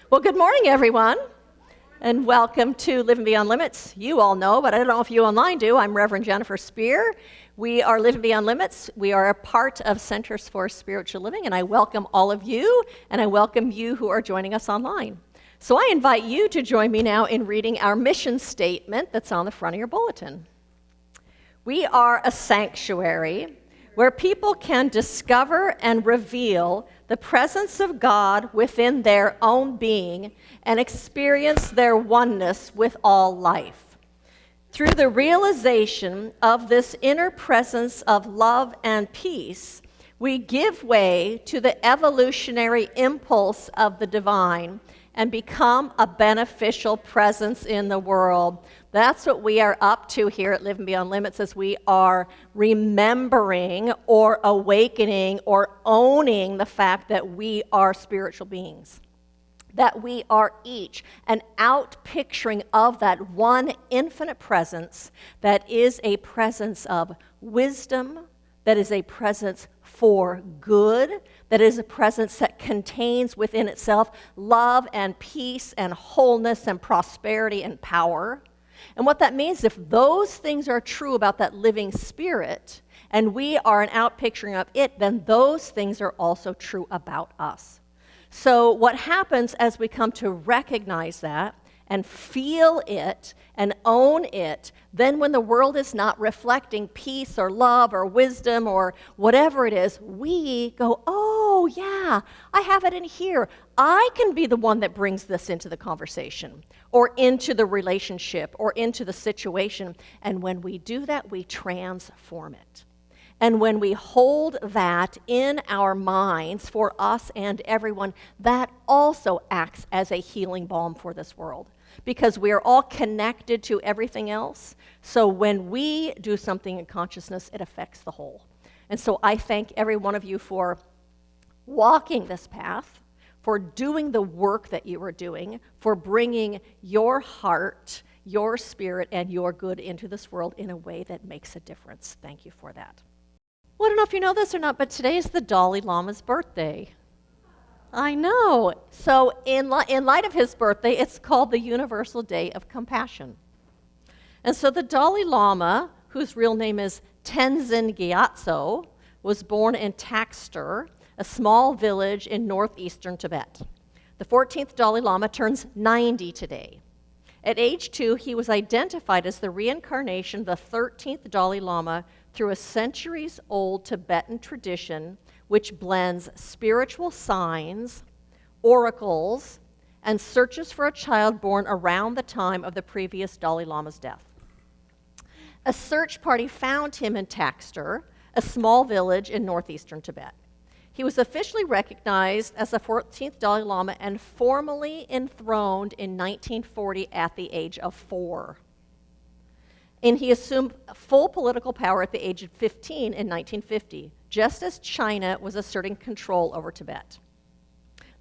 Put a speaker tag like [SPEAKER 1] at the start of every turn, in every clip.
[SPEAKER 1] Well, good morning, everyone, and welcome to Living Beyond Limits. You all know, but I don't know if you online do. I'm Reverend Jennifer Spear. We are Living Beyond Limits. We are a part of Centers for Spiritual Living, and I welcome all of you, and I welcome you who are joining us online. So I invite you to join me now in reading our mission statement that's on the front of your bulletin. We are a sanctuary where people can discover and reveal the presence of God within their own being and experience their oneness with all life. Through the realization of this inner presence of love and peace, we give way to the evolutionary impulse of the divine and become a beneficial presence in the world. That's what we are up to here at Living Beyond Limits, as we are remembering or awakening or owning the fact that we are spiritual beings, that we are each an out-picturing of that one infinite presence that is a presence of wisdom, that is a presence for good, that is a presence that contains within itself love and peace and wholeness and prosperity and power. And what that means, if those things are true about that living spirit, and we are an outpicturing of it, then those things are also true about us. So what happens as we come to recognize that and feel it and own it, then when the world is not reflecting peace or love or wisdom or whatever it is, we go, oh yeah, I have it in here. I can be the one that brings this into the conversation or into the relationship or into the situation. And when we do that, we transform it. And when we hold that in our minds for us and everyone, that also acts as a healing balm for this world, because we are all connected to everything else. So when we do something in consciousness, it affects the whole. And so I thank every one of you for walking this path, for doing the work that you are doing, for bringing your heart, your spirit, and your good into this world in a way that makes a difference. Thank you for that. Well, I don't know if you know this or not, but today is the Dalai Lama's birthday. I know. So in light of his birthday, it's called the Universal Day of Compassion. And so the Dalai Lama, whose real name is Tenzin Gyatso, was born in Taxter, a small village in northeastern Tibet. The 14th Dalai Lama turns 90 today. At age 2, he was identified as the reincarnation of the 13th Dalai Lama through a centuries-old Tibetan tradition which blends spiritual signs, oracles, and searches for a child born around the time of the previous Dalai Lama's death. A search party found him in Taxter, a small village in northeastern Tibet. He was officially recognized as the 14th Dalai Lama and formally enthroned in 1940 at the age of 4. And he assumed full political power at the age of 15 in 1950, just as China was asserting control over Tibet.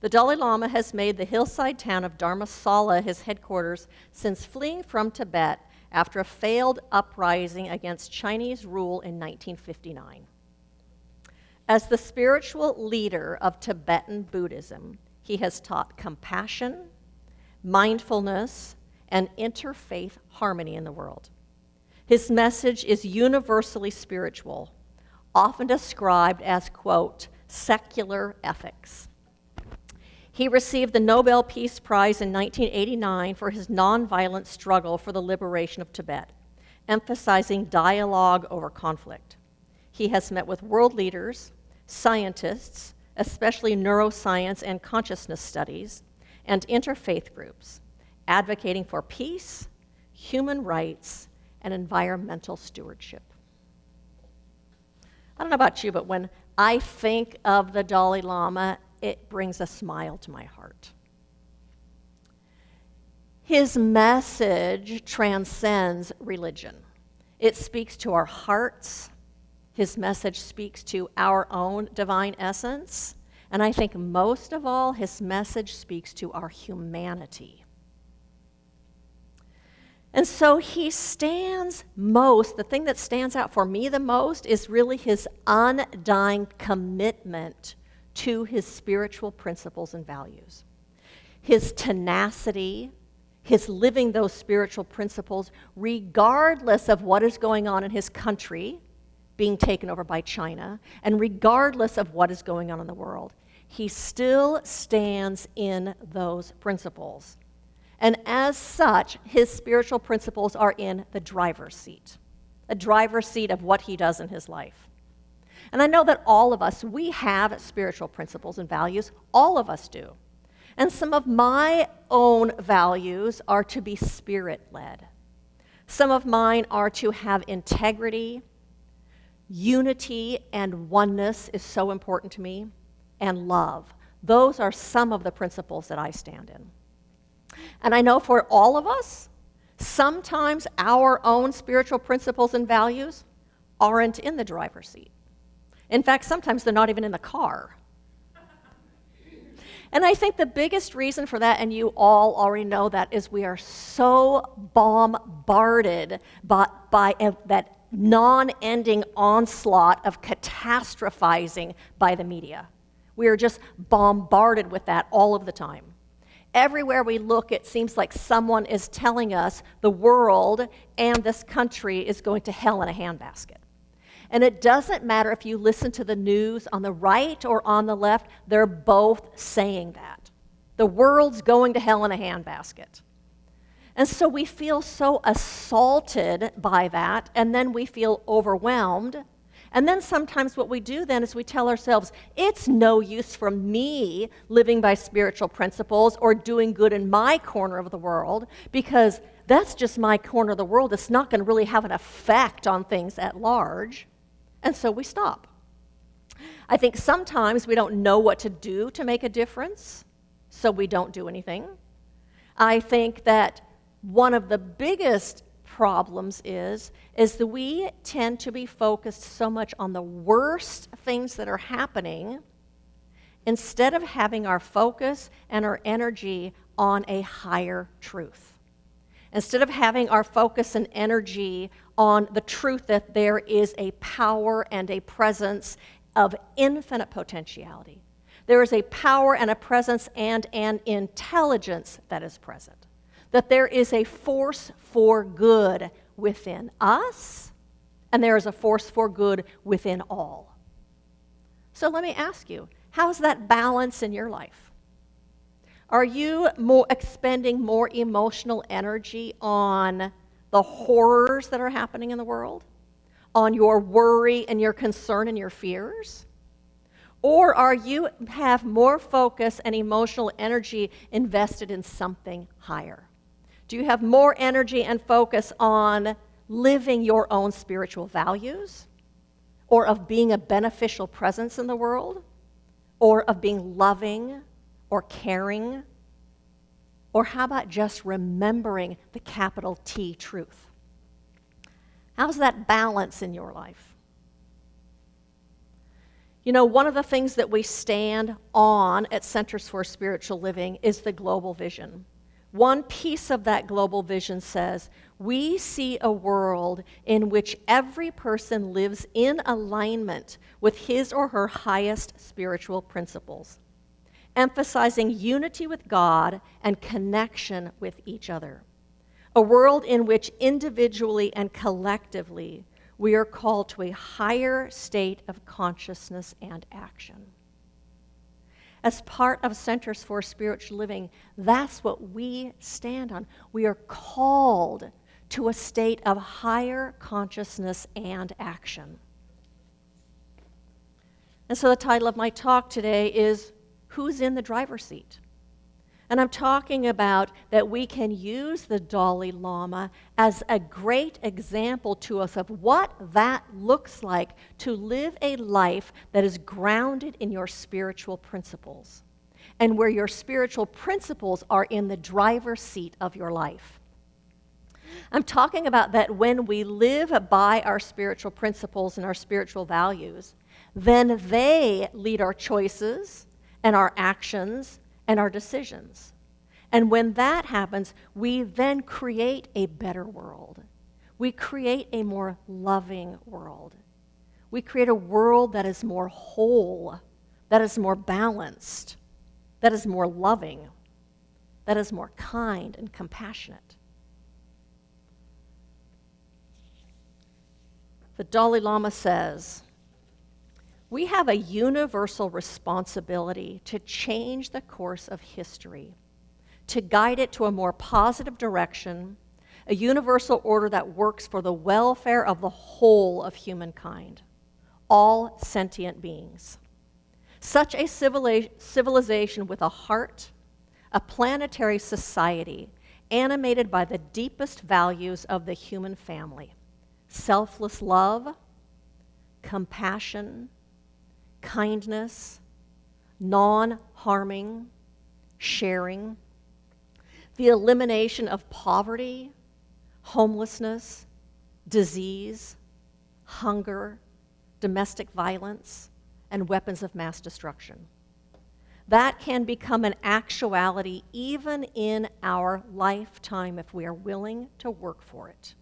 [SPEAKER 1] The Dalai Lama has made the hillside town of Dharamsala his headquarters since fleeing from Tibet after a failed uprising against Chinese rule in 1959. As the spiritual leader of Tibetan Buddhism, he has taught compassion, mindfulness, and interfaith harmony in the world. His message is universally spiritual, often described as, quote, secular ethics. He received the Nobel Peace Prize in 1989 for his nonviolent struggle for the liberation of Tibet, emphasizing dialogue over conflict. He has met with world leaders, scientists, especially neuroscience and consciousness studies, and interfaith groups, advocating for peace, human rights, and environmental stewardship. I don't know about you, but when I think of the Dalai Lama, it brings a smile to my heart. His message transcends religion. It speaks to our hearts. His message speaks to our own divine essence. And I think most of all, his message speaks to our humanity. And so he stands most, the thing that stands out for me the most is really his undying commitment to his spiritual principles and values. his tenacity, his living those spiritual principles, regardless of what is going on in his country, being taken over by China, and regardless of what is going on in the world, he still stands in those principles. And as such, his spiritual principles are in the driver's seat, a driver's seat of what he does in his life. And I know that all of us, we have spiritual principles and values. All of us do. And some of my own values are to be spirit-led. Some of mine are to have integrity, unity, and oneness is so important to me, and love. Those are some of the principles that I stand in. And I know for all of us, sometimes our own spiritual principles and values aren't in the driver's seat. In fact, sometimes they're not even in the car. And I think the biggest reason for that, and you all already know that, is we are so bombarded by that non-ending onslaught of catastrophizing by the media. We are just bombarded with that all of the time. Everywhere we look, it seems like someone is telling us the world and this country is going to hell in a handbasket. And it doesn't matter if you listen to the news on the right or on the left, they're both saying that. The world's going to hell in a handbasket. And so we feel so assaulted by that, and then we feel overwhelmed. And then sometimes what we do then is we tell ourselves, it's no use for me living by spiritual principles or doing good in my corner of the world, because that's just my corner of the world. It's not going to really have an effect on things at large. And so we stop. I think sometimes we don't know what to do to make a difference, so we don't do anything. I think that one of the biggest problems is that we tend to be focused so much on the worst things that are happening instead of having our focus and our energy on a higher truth. Instead of having our focus and energy on the truth that there is a power and a presence of infinite potentiality. There is a power and a presence and an intelligence that is present. That there is a force for good within us, and there is a force for good within all. So let me ask you, how's that balance in your life? Are you expending more emotional energy on the horrors that are happening in the world? On your worry and your concern and your fears? Or are you have more focus and emotional energy invested in something higher? Do you have more energy and focus on living your own spiritual values? Or of being a beneficial presence in the world? Or of being loving or caring? Or how about just remembering the capital T truth? How's that balance in your life? You know, one of the things that we stand on at Centers for Spiritual Living is the global vision. One piece of that global vision says, we see a world in which every person lives in alignment with his or her highest spiritual principles, emphasizing unity with God and connection with each other. A world in which individually and collectively we are called to a higher state of consciousness and action. As part of Centers for Spiritual Living, that's what we stand on. We are called to a state of higher consciousness and action. And so the title of my talk today is, Who's in the Driver's Seat? And I'm talking about that we can use the Dalai Lama as a great example to us of what that looks like to live a life that is grounded in your spiritual principles, and where your spiritual principles are in the driver's seat of your life. I'm talking about that when we live by our spiritual principles and our spiritual values, then they lead our choices and our actions and our decisions. And when that happens, we then create a better world. We create a more loving world. We create a world that is more whole, that is more balanced, that is more loving. that is more kind and compassionate. The Dalai Lama says, "We have a universal responsibility to change the course of history, to guide it to a more positive direction, a universal order that works for the welfare of the whole of humankind, all sentient beings. Such a civilization with a heart, a planetary society animated by the deepest values of the human family, selfless love, compassion, kindness, non-harming, sharing, the elimination of poverty, homelessness, disease, hunger, domestic violence, and weapons of mass destruction. That can become an actuality even in our lifetime if we are willing to work for it.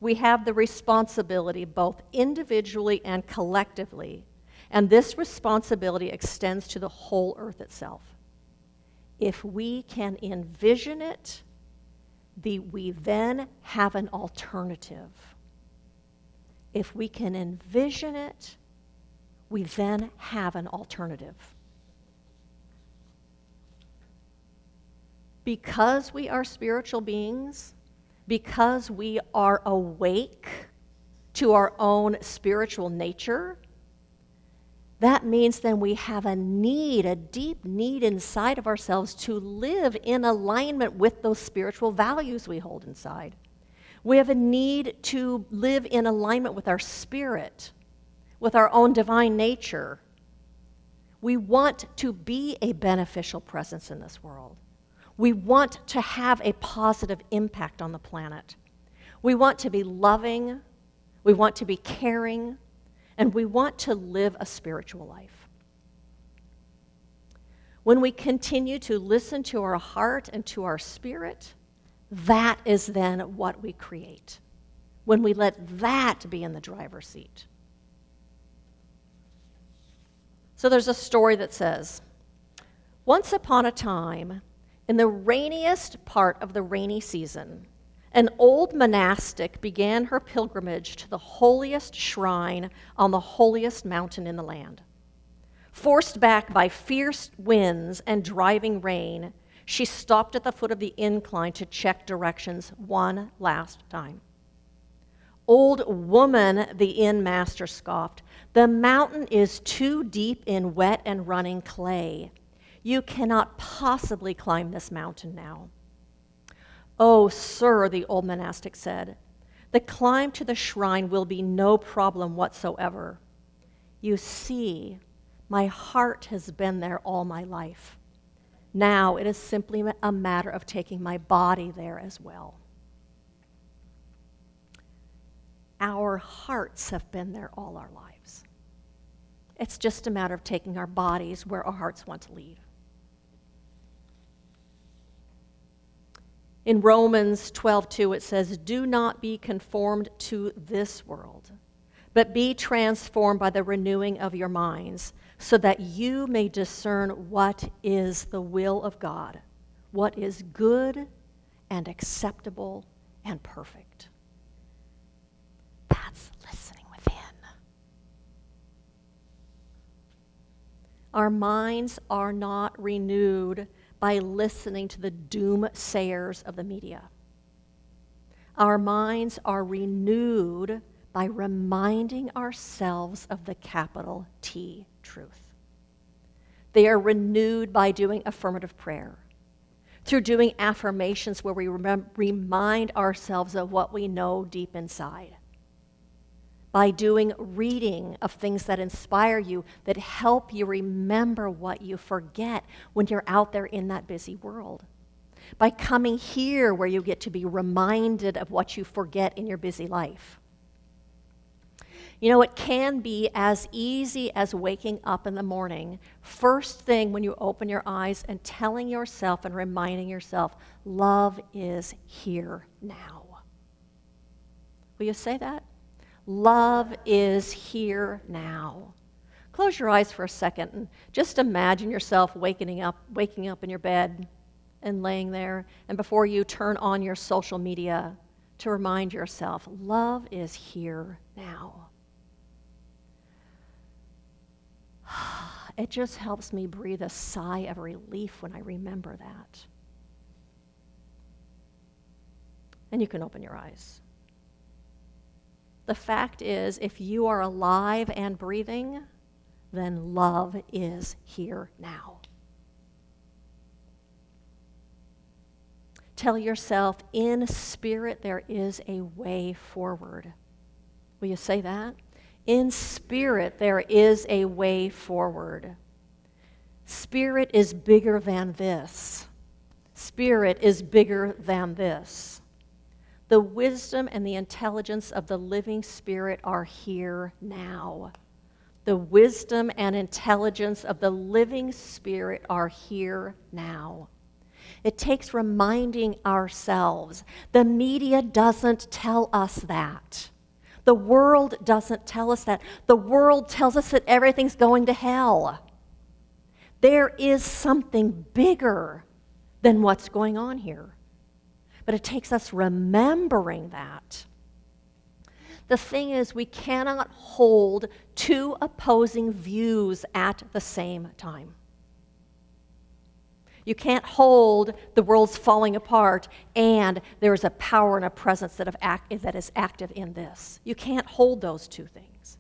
[SPEAKER 1] We have the responsibility both individually and collectively, and this responsibility extends to the whole earth itself. If we can envision it, we then have an alternative. If we can envision it, we then have an alternative. Because we are spiritual beings, because we are awake to our own spiritual nature, that means then we have a need, a deep need inside of ourselves to live in alignment with those spiritual values we hold inside. We have a need to live in alignment with our spirit, with our own divine nature. We want to be a beneficial presence in this world. We want to have a positive impact on the planet. We want to be loving, we want to be caring, and we want to live a spiritual life. When we continue to listen to our heart and to our spirit, that is then what we create. When we let that be in the driver's seat. So there's a story that says, once upon a time, in the rainiest part of the rainy season, an old monastic began her pilgrimage to the holiest shrine on the holiest mountain in the land. Forced back by fierce winds and driving rain, she stopped at the foot of the incline to check directions one last time. "Old woman," the inn master scoffed, "the mountain is too deep in wet and running clay. You cannot possibly climb this mountain now." "Oh, sir," the old monastic said, "the climb to the shrine will be no problem whatsoever. You see, my heart has been there all my life. Now it is simply a matter of taking my body there as well." Our hearts have been there all our lives. It's just a matter of taking our bodies where our hearts want to lead. In Romans 12:2, it says, "Do not be conformed to this world, but be transformed by the renewing of your minds, so that you may discern what is the will of God, what is good and acceptable and perfect." That's listening within. Our minds are not renewed by listening to the doomsayers of the media. Our minds are renewed by reminding ourselves of the capital T truth. They are renewed by doing affirmative prayer, through doing affirmations where we remind ourselves of what we know deep inside, by doing reading of things that inspire you, that help you remember what you forget when you're out there in that busy world, by coming here where you get to be reminded of what you forget in your busy life. You know, it can be as easy as waking up in the morning, first thing when you open your eyes, and telling yourself and reminding yourself, love is here now. Will you say that? Love is here now. Close your eyes for a second and just imagine yourself waking up in your bed and laying there, and before you turn on your social media, to remind yourself, love is here now. It just helps me breathe a sigh of relief when I remember that. And you can open your eyes. The fact is, if you are alive and breathing, then love is here now. Tell yourself, in spirit, there is a way forward. Will you say that? In spirit, there is a way forward. Spirit is bigger than this. Spirit is bigger than this. The wisdom and the intelligence of the living Spirit are here now. The wisdom and intelligence of the living Spirit are here now. It takes reminding ourselves. The media doesn't tell us that. The world doesn't tell us that. The world tells us that everything's going to hell. There is something bigger than what's going on here. But it takes us remembering that. The thing is, we cannot hold two opposing views at the same time. You can't hold the world's falling apart and there is a power and a presence that is active in this. You can't hold those two things.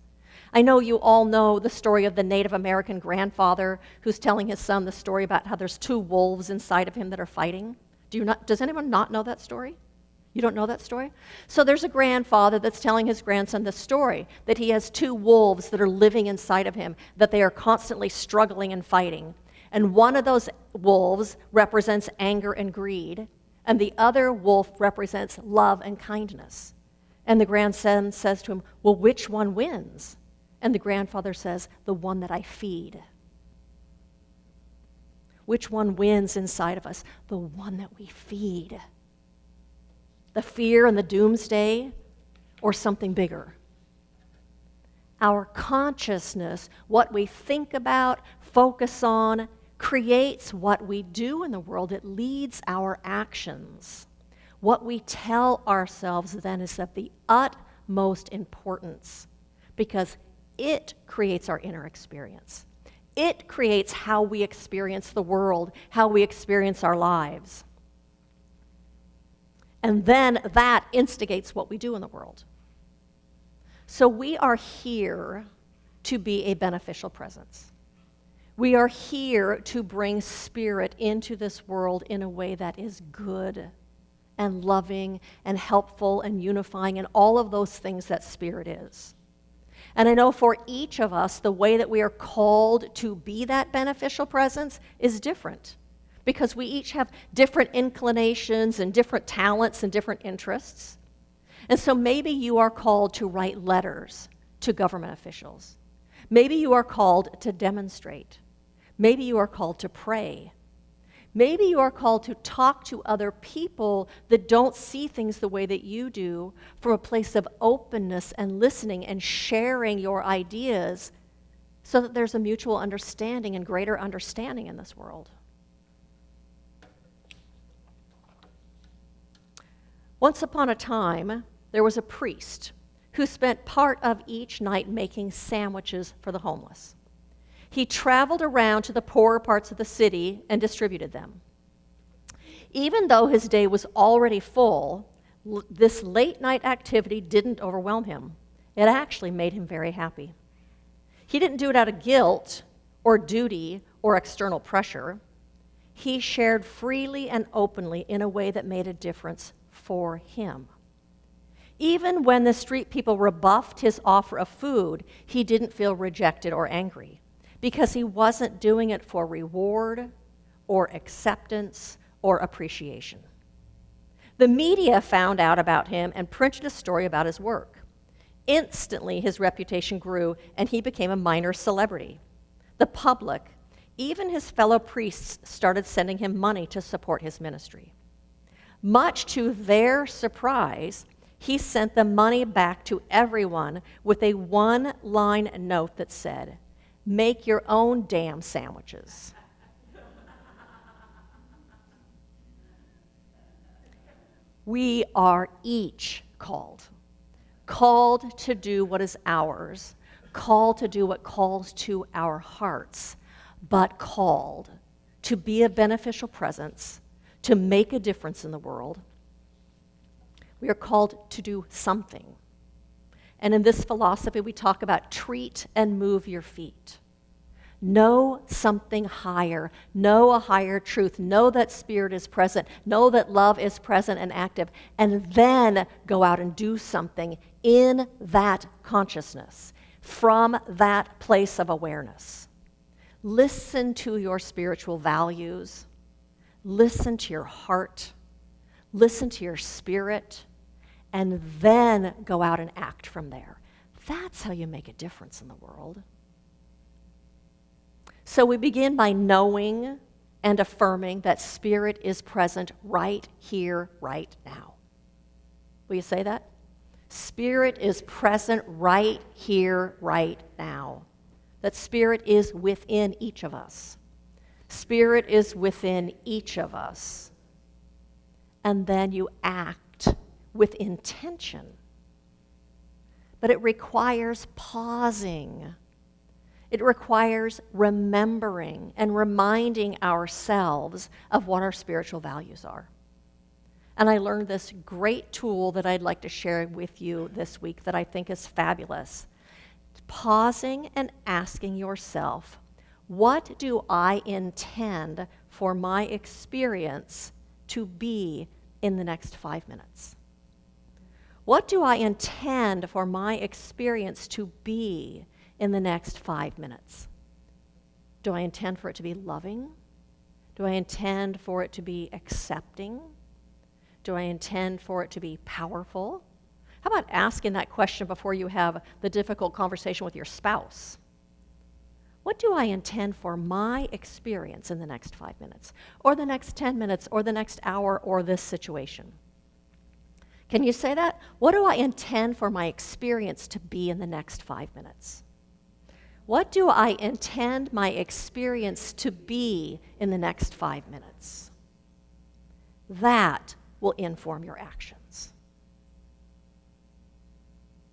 [SPEAKER 1] I know you all know the story of the Native American grandfather who's telling his son the story about how there's two wolves inside of him that are fighting. Does anyone not know that story? You don't know that story? So there's a grandfather that's telling his grandson the story that he has two wolves that are living inside of him, that they are constantly struggling and fighting. And one of those wolves represents anger and greed, and the other wolf represents love and kindness. And the grandson says to him, well, which one wins? And the grandfather says, the one that I feed. Which one wins inside of us? The one that we feed. The fear and the doomsday, or something bigger? Our consciousness, what we think about, focus on, creates what we do in the world. It leads our actions. What we tell ourselves then is of the utmost importance because it creates our inner experience. It creates how we experience the world, how we experience our lives. And then that instigates what we do in the world. So we are here to be a beneficial presence. We are here to bring spirit into this world in a way that is good and loving and helpful and unifying and all of those things that spirit is. And I know for each of us, the way that we are called to be that beneficial presence is different because we each have different inclinations and different talents and different interests. And so maybe you are called to write letters to government officials. Maybe you are called to demonstrate. Maybe you are called to pray. Maybe you are called to talk to other people that don't see things the way that you do from a place of openness and listening and sharing your ideas so that there's a mutual understanding and greater understanding in this world. Once upon a time, there was a priest who spent part of each night making sandwiches for the homeless. He traveled around to the poorer parts of the city and distributed them. Even though his day was already full, this late night activity didn't overwhelm him. It actually made him very happy. He didn't do it out of guilt or duty or external pressure. He shared freely and openly in a way that made a difference for him. Even when the street people rebuffed his offer of food, he didn't feel rejected or angry because he wasn't doing it for reward or acceptance or appreciation. The media found out about him and printed a story about his work. Instantly, his reputation grew and he became a minor celebrity. The public, even his fellow priests, started sending him money to support his ministry. Much to their surprise, he sent the money back to everyone with a one-line note that said, "Make your own damn sandwiches." We are each called to do what is ours, called to do what calls to our hearts, but called to be a beneficial presence, to make a difference in the world. We are called to do something. And in this philosophy, we talk about treat and move your feet. Know something higher. Know a higher truth. Know that spirit is present. Know that love is present and active. And then go out and do something in that consciousness, from that place of awareness. Listen to your spiritual values. Listen to your heart. Listen to your spirit. And then go out and act from there. That's how you make a difference in the world. So we begin by knowing and affirming that spirit is present right here, right now. Will you say that? Spirit is present right here, right now. That spirit is within each of us. Spirit is within each of us. And then you act with intention. But it requires pausing. It requires remembering and reminding ourselves of what our spiritual values are. And I learned this great tool that I'd like to share with you this week that I think is fabulous. Pausing and asking yourself, what do I intend for my experience to be in the next 5 minutes? What do I intend for my experience to be in the next 5 minutes? Do I intend for it to be loving? Do I intend for it to be accepting? Do I intend for it to be powerful? How about asking that question before you have the difficult conversation with your spouse? What do I intend for my experience in the next 5 minutes, or the next 10 minutes, or the next hour, or this situation? Can you say that? What do I intend for my experience to be in the next 5 minutes? What do I intend my experience to be in the next 5 minutes? That will inform your actions.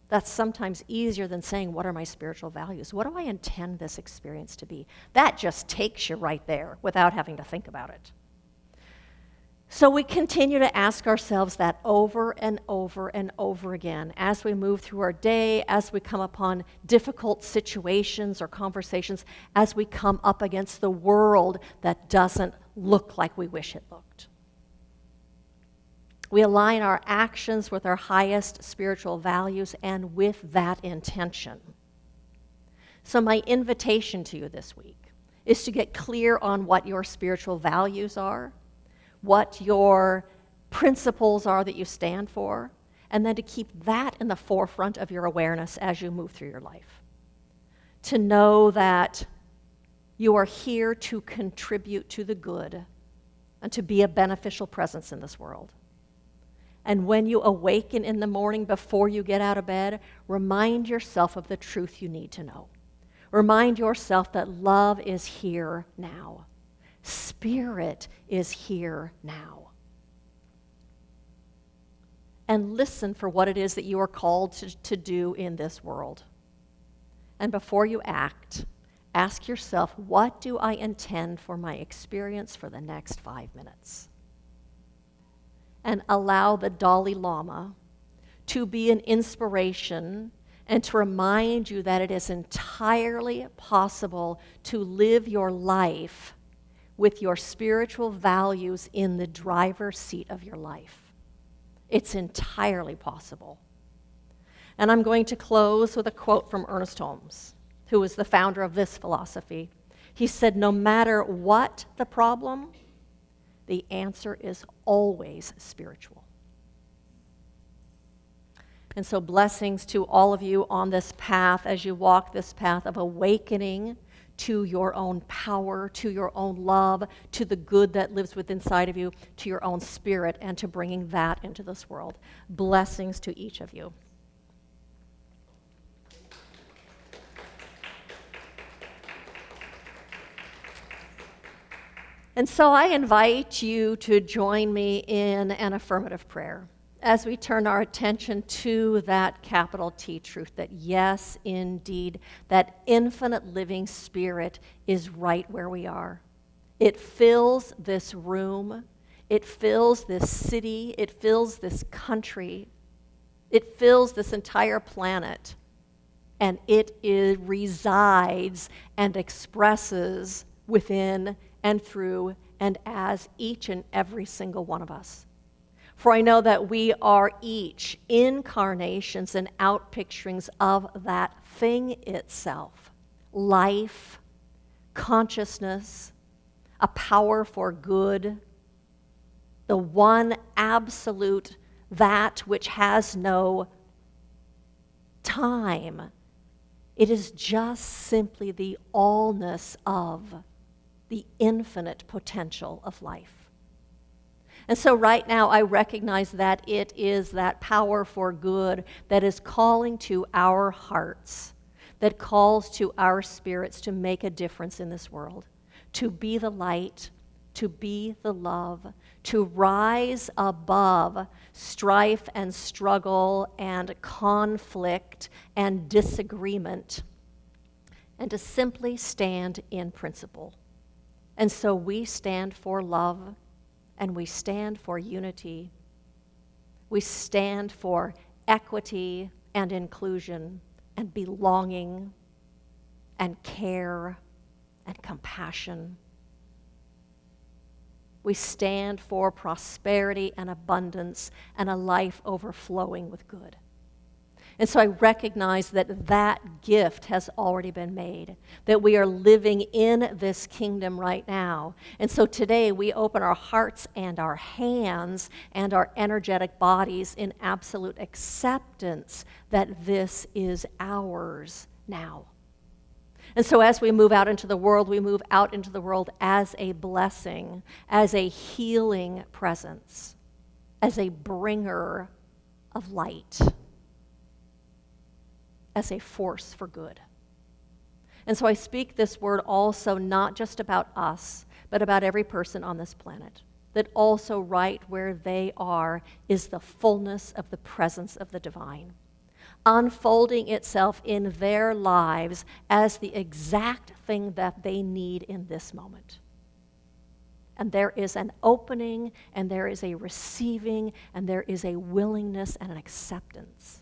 [SPEAKER 1] That's sometimes easier than saying, what are my spiritual values? What do I intend this experience to be? That just takes you right there without having to think about it. So we continue to ask ourselves that over and over and over again as we move through our day, as we come upon difficult situations or conversations, as we come up against the world that doesn't look like we wish it looked. We align our actions with our highest spiritual values and with that intention. So my invitation to you this week is to get clear on what your spiritual values are, what your principles are that you stand for, and then to keep that in the forefront of your awareness as you move through your life. To know that you are here to contribute to the good and to be a beneficial presence in this world. And when you awaken in the morning before you get out of bed, remind yourself of the truth you need to know. Remind yourself that love is here now. Spirit is here now. And listen for what it is that you are called to do in this world. And before you act, ask yourself, what do I intend for my experience for the next 5 minutes? And allow the Dalai Lama to be an inspiration and to remind you that it is entirely possible to live your life with your spiritual values in the driver's seat of your life. It's entirely possible. And I'm going to close with a quote from Ernest Holmes, who was the founder of this philosophy. He said, no matter what the problem, the answer is always spiritual. And so blessings to all of you on this path as you walk this path of awakening to your own power, to your own love, to the good that lives within inside of you, to your own spirit, and to bringing that into this world. Blessings to each of you. And so I invite you to join me in an affirmative prayer as we turn our attention to that capital T truth that yes, indeed, that infinite living spirit is right where we are. It fills this room, it fills this city, it fills this country, it fills this entire planet, and resides and expresses within and through and as each and every single one of us. For I know that we are each incarnations and outpicturings of that thing itself, life, consciousness, a power for good, the one absolute, that which has no time. It is just simply the allness of the infinite potential of life. And so right now I recognize that it is that power for good that is calling to our hearts, that calls to our spirits to make a difference in this world, to be the light, to be the love, to rise above strife and struggle and conflict and disagreement, and to simply stand in principle. And so we stand for love, and we stand for unity. We stand for equity and inclusion and belonging and care and compassion. We stand for prosperity and abundance and a life overflowing with good. And so I recognize that that gift has already been made, that we are living in this kingdom right now. And so today we open our hearts and our hands and our energetic bodies in absolute acceptance that this is ours now. And so as we move out into the world, we move out into the world as a blessing, as a healing presence, as a bringer of light, as a force for good. And so I speak this word also not just about us, but about every person on this planet, that also right where they are is the fullness of the presence of the divine, unfolding itself in their lives as the exact thing that they need in this moment. And there is an opening, and there is a receiving, and there is a willingness and an acceptance.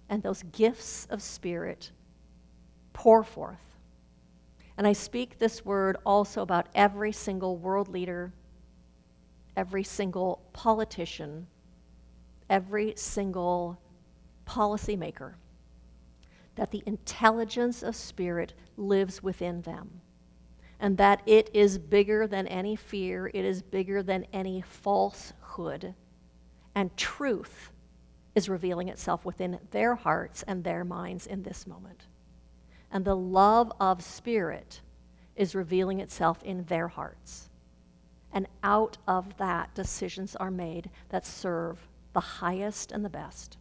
[SPEAKER 1] And those gifts of spirit pour forth. And I speak this word also about every single world leader, every single politician, every single policymaker, that the intelligence of spirit lives within them, and that it is bigger than any fear, it is bigger than any falsehood, and truth is revealing itself within their hearts and their minds in this moment. And the love of spirit is revealing itself in their hearts. And out of that, decisions are made that serve the highest and the best.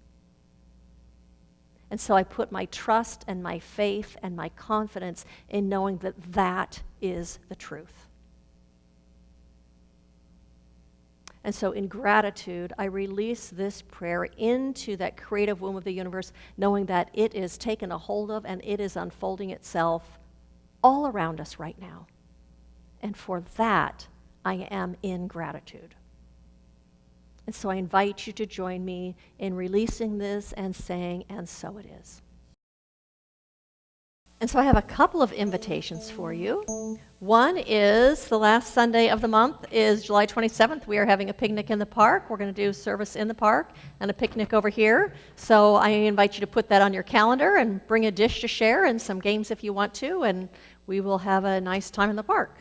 [SPEAKER 1] And so I put my trust and my faith and my confidence in knowing that that is the truth. And so in gratitude, I release this prayer into that creative womb of the universe, knowing that it is taken a hold of and it is unfolding itself all around us right now. And for that, I am in gratitude. And so I invite you to join me in releasing this and saying, and so it is. And so I have a couple of invitations for you. One is the last Sunday of the month is July 27th. We are having a picnic in the park. We're going to do service in the park and a picnic over here. So I invite you to put that on your calendar and bring a dish to share and some games if you want to, and we will have a nice time in the park.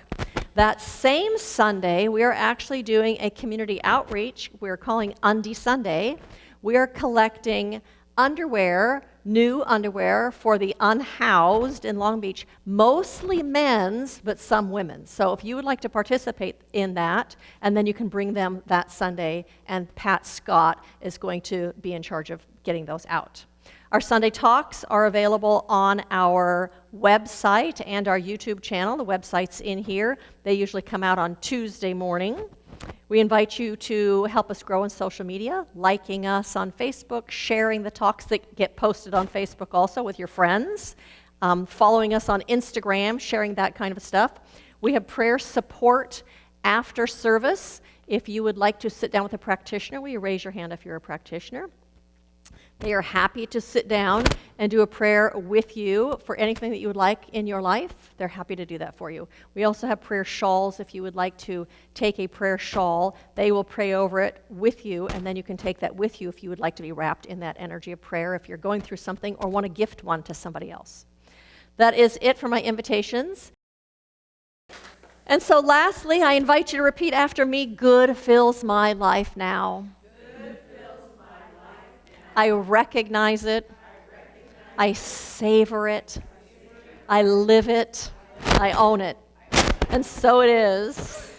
[SPEAKER 1] That same Sunday, we are actually doing a community outreach we're calling Undie Sunday. We are collecting underwear, new underwear for the unhoused in Long Beach, mostly men's, but some women's. So if you would like to participate in that, and then you can bring them that Sunday, and Pat Scott is going to be in charge of getting those out. Our Sunday talks are available on our website and our YouTube channel. The website's in here. They usually come out on Tuesday morning. We invite you to help us grow in social media, liking us on Facebook, sharing the talks that get posted on Facebook also with your friends, following us on Instagram, sharing that kind of stuff. We have prayer support after service. If you would like to sit down with a practitioner, will you raise your hand if you're a practitioner? They are happy to sit down and do a prayer with you for anything that you would like in your life. They're happy to do that for you. We also have prayer shawls. If you would like to take a prayer shawl, they will pray over it with you, and then you can take that with you if you would like to be wrapped in that energy of prayer if you're going through something or want to gift one to somebody else. That is it for my invitations. And so lastly, I invite you to repeat after me, good fills my life now. I recognize it. I savor it. I live it. I own it. And so it is.